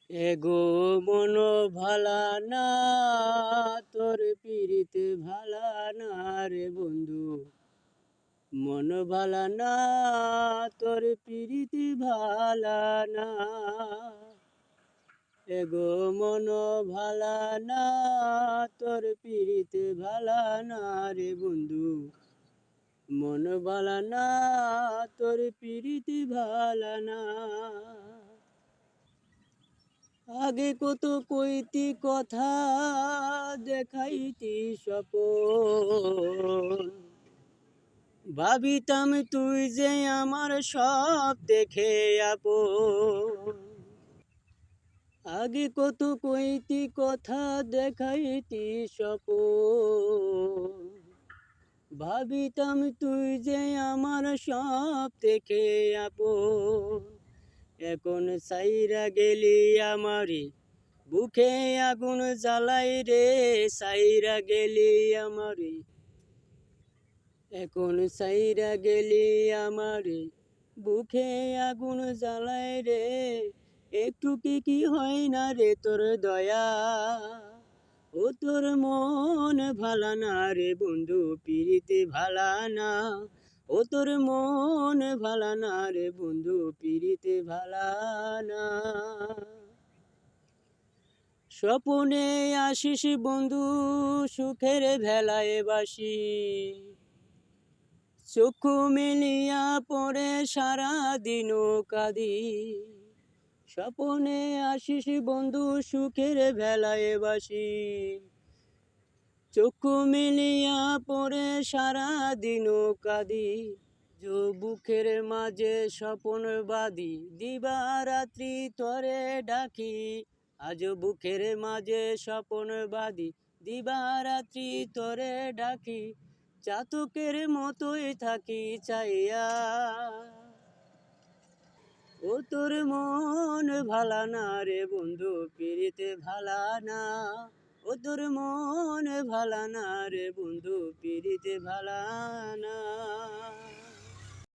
এগো মন ভালা না, তোর পিরিতে ভালা না রে বন্ধু। মন ভালা না, তোর পিরিতে ভালা না। এগো মন ভালা না, তোর পিরিতে ভালা না রে বন্ধু। মন ভালা না, তোর পিরিতে ভালা না। আগে কত কইতি কথা, দেখাইতি স্বপন। ভাবিতাম তুই যে আমার সব দেখে আপন। আগে কত কইতি কথা, দেখাইতি স্বপন। ভাবিতাম তুই যে আমার সব দেখে আপন। এখন সাইরা গেলি আমারে, বুকে আগুন জ্বালাই রে। সাইরা গেলি আমারে, এখন সাইরা গেলি আমারে, বুকে আগুন জ্বালাই রে। একটু কি হয় না রে তোর দয়া, ও তোর মন ভালা না রে বন্ধু, পিরিতে ভালা না। ও তোর মন ভালা না রে বন্ধু, পিরিতে ভালা না। স্বপনে আসিস বন্ধু, সুখের ভেলায় বাসি। চক্ষু মেলিয়া পড়ে সারা দিন কাঁদি। স্বপনে আসিস বন্ধু, সুখের ভেলায় বাসি। চক্ষু মেলিয়া পড়ে সারা দিন কাঁদি। বুকের মাঝে স্বপন বাঁধি, দিবা রাত্রি তরে ডাকি। আজ বুকের মাঝে স্বপন বাঁধি, দিবা রাত্রি তরে ডাকি। চাতকের মতোই থাকি চাইয়া, ও তোর মন ভালা না রে বন্ধু, পিরিতে ভালা না। ও তোর মন ভালা না রে বন্ধু, পিরিতে ভালা না।